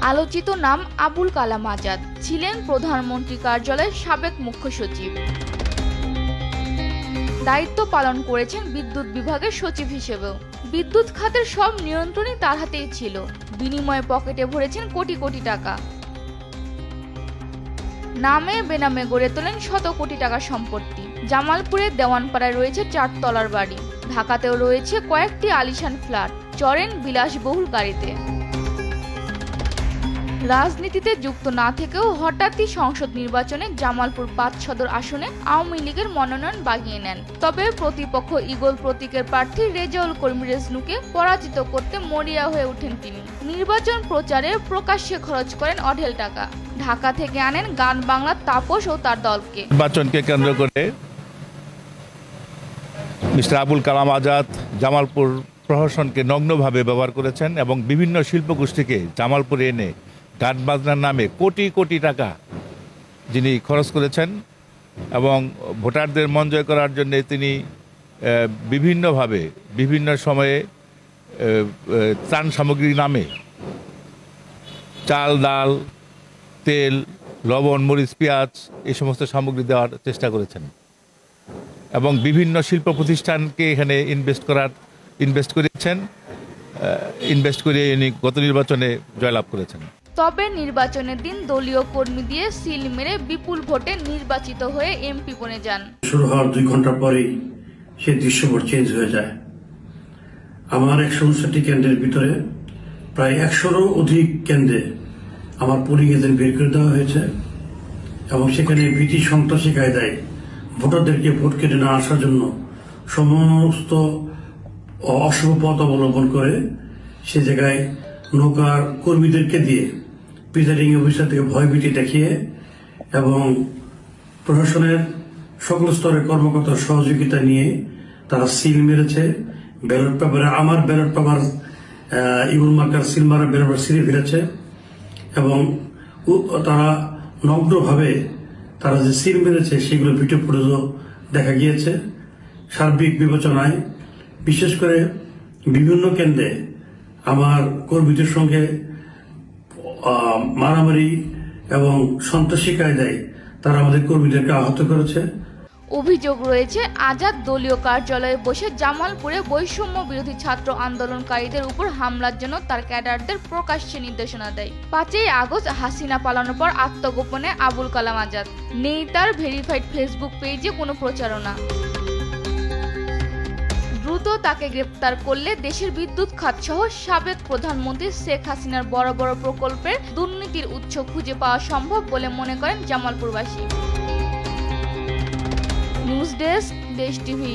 আলোচিত নাম আবুল কালাম আজাদ, ছিলেন প্রধানমন্ত্রী কার্যালয়ের সাবেক মুখ্য সচিব। দায়িত্ব পালন করেছেন বিদ্যুৎ বিভাগের সচিব হিসেবেও। বিদ্যুৎ খাতের সব নিয়ন্ত্রণই তার হাতেই ছিল। বিনিময়ে পকেটে ভরেছেন কোটি কোটি টাকা। নামে বেনামে গড়ে তোলেন শত কোটি টাকার সম্পত্তি। জামালপুরের দেওয়ানপাড়ায় রয়েছে 4 তলার বাড়ি। ঢাকাতেও রয়েছে কয়েকটি আলিশান ফ্ল্যাট। চড়েন বিলাসবহুল গাড়িতে। রাজনীতিতে যুক্ত না থেকেও হঠাৎই সংসদ নির্বাচনে জামালপুর 5 সদর আসনে আওয়ামী লীগের মনোনয়ন বাগিয়ে নেন। তবে প্রতিপক্ষ ঈগল প্রতীকের প্রার্থী রেজাউল করিম রেজনুকে পরাজিত করতে মরিয়া হয়ে ওঠেন তিনি। নির্বাচন প্রচারে প্রকাশ্যে খরচ করেন অঢেল টাকা। ঢাকা থেকে আনেন গান বাংলার তাপস ও তার দলকে। নির্বাচনকে কেন্দ্র করে মিস্টার আবুল কালাম আজাদ জামালপুর প্রশাসনকে নগ্নভাবে ব্যবহার করেছেন এবং বিভিন্ন শিল্পগোষ্ঠীকে জামালপুরে এনে গান বাজনার নামে কোটি কোটি টাকা যিনি খরচ করেছেন এবং ভোটারদের মন জয় করার জন্য তিনি বিভিন্নভাবে বিভিন্ন সময়ে ত্রাণ সামগ্রীর নামে চাল, ডাল, তেল, লবণ, মরিচ, পেঁয়াজ এই সমস্ত সামগ্রী দেওয়ার চেষ্টা করেছেন এবং বিভিন্ন শিল্প প্রতিষ্ঠানকে এখানে ইনভেস্ট করে গত নির্বাচনে জয়লাভ করেছেন। তবে নির্বাচনের দিন দলীয় কর্মী দিয়ে সিল মেরে বিপুল ভোটে নির্বাচিত হয়ে এমপি বনে যান। শুরু হওয়ার 2 ঘন্টা পরেই সেই দৃশ্যপট চেঞ্জ হয়ে যায়। আমার 159টি কেন্দ্রের ভিতরে প্রায় 100-এরও অধিক কেন্দ্রে আমার পোলিং এজেন্ট বের করে দেওয়া হয়েছে এবং সেখানে ভীতি সন্ত্রাসী কায়দায় ভোটারদেরকে ভোট কেটে না আসার জন্য সমস্ত অশুভ পথ অবলম্বন করে সে জায়গায় নৌকার কর্মীদেরকে দিয়ে প্রিজাইডিং অফিসার থেকে ভয়ভীতি দেখিয়ে এবং প্রশাসনের সকল স্তরের কর্মকর্তার সহযোগিতা নিয়ে তারা সিল মেরেছে। ব্যালট পেপারে আমার ব্যালট পেপার ইগুল মার্কার সিল মারা ব্যালট পেপার সিলে ফিরেছে এবং তারা নগ্নভাবে তারা যে সিল মেরেছে সেগুলো ভিডিও ফুটেজও দেখা গিয়েছে। সার্বিক বিবেচনায় বিশেষ করে বিভিন্ন কেন্দ্রে আমার কর্মীদের সঙ্গে মারামারি এবং সন্ত্রাসী কায়দায় তারা আমাদের কর্মীদেরকে আহত করেছে। অভিযোগ রয়েছে আজাদ দলীয় কার্যালয়ে বসে জামালপুরে বৈষম্য বিরোধী ছাত্র আন্দোলনকারীদের উপর হামলার জন্য তার ক্যাডারদের প্রকাশ্যে নির্দেশনা দেয়। 5ই আগস্ট হাসিনা পালানোর পর আত্মগোপনে আবুল কালাম আজাদ। নেই তার ভেরিফাইড ফেসবুক পেজে কোনো প্রচারণা। দ্রুত তাকে গ্রেপ্তার করলে দেশের বিদ্যুৎ খাত সহ সাবেক প্রধানমন্ত্রী শেখ হাসিনার বড় বড় প্রকল্পের দুর্নীতির উৎস খুঁজে পাওয়া সম্ভব বলে মনে করেন জামালপুরবাসী। নিউজ ডেস্ক, দেশ টিভি।